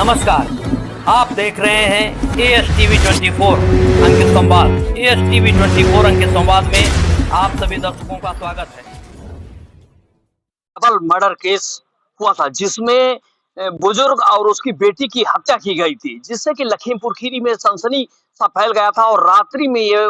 नमस्कार, आप देख रहे हैं ASTV 24 अंकित संवाद। ASTV 24 अंकित संवाद में आप सभी दर्शकों का स्वागत है। डबल मर्डर केस हुआ था जिसमें बुजुर्ग और उसकी बेटी की हत्या की गई थी, जिससे कि लखीमपुर खीरी में सनसनी सा फैल गया था और रात्रि में ये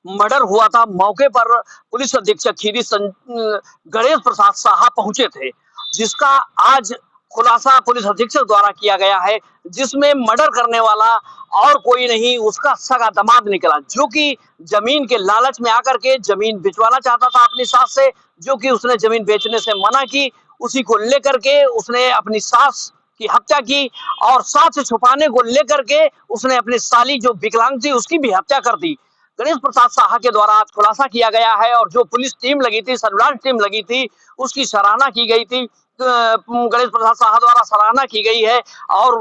मर्डर हुआ था। मौके पर पुलिस अधीक्षक खीरी गणेश प्रसाद साहा पहुंचे थे, जिसका आज खुलासा पुलिस अधीक्षक द्वारा किया गया है, जिसमें मर्डर करने वाला और कोई नहीं उसका सगा दामाद निकला, जो कि जमीन के लालच में आकर के जमीन बिचवाना चाहता था अपनी सास से, जो कि उसने जमीन बेचने से मना की। उसी को लेकर के उसने अपनी सास की हत्या की और सास से छुपाने को लेकर के उसने अपनी साली जो विकलांग थी उसकी भी हत्या कर दी। गणेश प्रसाद साहा के द्वारा आज खुलासा किया गया है और जो पुलिस टीम लगी थी, सर्विलांस टीम लगी थी, उसकी सराहना की गई थी। गणेश प्रसाद साहा द्वारा सराहना की गई है और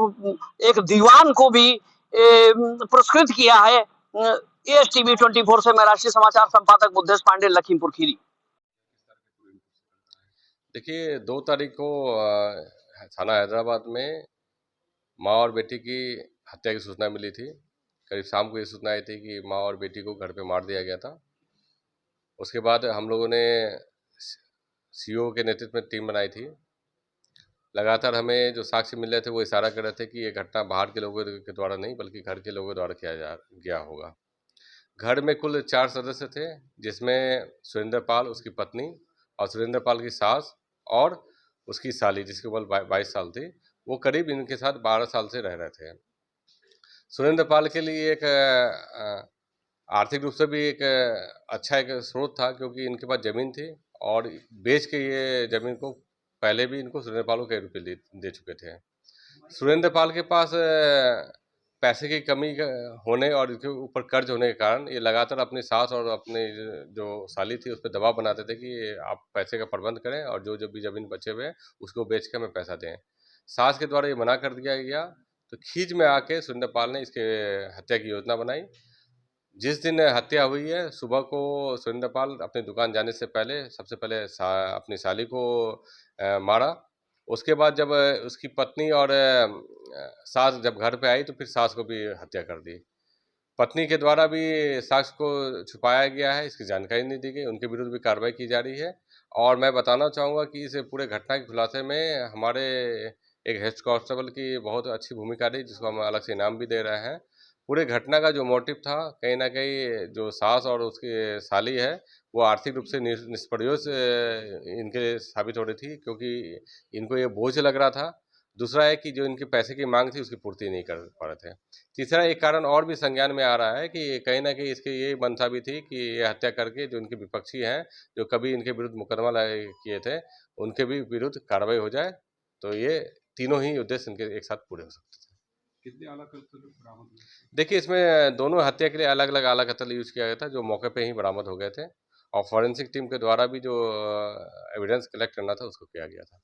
एक दीवान को भी पुरस्कृत किया है। ASTV 24 से मैं राष्ट्रीय समाचार संपादक बुद्धेश पांडे, लखीमपुर खीरी। देखिए 2 तारीख को थाना हैदराबाद में माँ और बेटी की हत्या की सूचना मिली थी। करीब शाम को ये सूचना आई थी कि माँ और बेटी को घर पे मार दिया गया था। उसके बाद हम लोगों ने CO के नेतृत्व में टीम बनाई थी। लगातार हमें जो साक्ष्य मिल रहे थे वो इशारा कर रहे थे कि ये घटना बाहर के लोगों के द्वारा नहीं बल्कि घर के लोगों द्वारा किया गया होगा। घर में कुल 4 सदस्य थे, जिसमें सुरेंद्र पाल, उसकी पत्नी और सुरेंद्र पाल की सास और उसकी साली जिसकी उम्र 22 साल थी। वो करीब इनके साथ 12 साल से रह रहे थे। सुरेंद्र पाल के लिए एक आर्थिक रूप से भी एक अच्छा एक स्रोत था, क्योंकि इनके पास ज़मीन थी और बेच के ये ज़मीन को पहले भी इनको सुरेंद्र पाल को कई रुपये दे चुके थे। सुरेंद्र पाल के पास पैसे की कमी होने और इसके ऊपर कर्ज होने के कारण ये लगातार अपनी सास और अपनी जो साली थी उस पर दबाव बनाते थे कि आप पैसे का प्रबंध करें और जो जो भी ज़मीन बचे हुए हैं उसको बेच के हमें पैसा दें। सास के द्वारा ये मना कर दिया गया, तो खींच में आके सुरेंद्र पाल ने इसके हत्या की योजना बनाई। जिस दिन हत्या हुई है सुबह को सुरेंद्र पाल अपनी दुकान जाने से पहले सबसे पहले अपनी साली को मारा। उसके बाद जब उसकी पत्नी और सास जब घर पे आई तो फिर सास को भी हत्या कर दी। पत्नी के द्वारा भी साक्ष्य को छुपाया गया है, इसकी जानकारी नहीं दी गई, उनके विरुद्ध भी कार्रवाई की जा रही है। और मैं बताना चाहूँगा कि इस पूरे घटना के खुलासे में हमारे एक हेड कांस्टेबल की बहुत अच्छी भूमिका रही, जिसको हम अलग से इनाम भी दे रहे हैं। पूरे घटना का जो मोटिव था, कहीं ना कहीं जो सास और उसकी साली है वो आर्थिक रूप से निष्प्रयोज इनके लिए साबित हो रही थी, क्योंकि इनको ये बोझ लग रहा था। दूसरा है कि जो इनके पैसे की मांग थी उसकी पूर्ति नहीं कर पा रहे थे। तीसरा एक कारण और भी संज्ञान में आ रहा है कि कहीं ना कहीं इसकी ये मंशा भी थी कि ये हत्या करके जो इनके विपक्षी हैं, जो कभी इनके विरुद्ध मुकदमा किए थे, उनके भी विरुद्ध कार्रवाई हो जाए। तो ये तीनों ही उद्देश्य इनके एक साथ पूरे हो सकते थे। कितने आला कत्ल बरामद हुए? देखिए इसमें दोनों हत्या के लिए अलग अलग आला कत्ल यूज किया गया था, जो मौके पे ही बरामद हो गए थे और फॉरेंसिक टीम के द्वारा भी जो एविडेंस कलेक्ट करना था उसको किया गया था।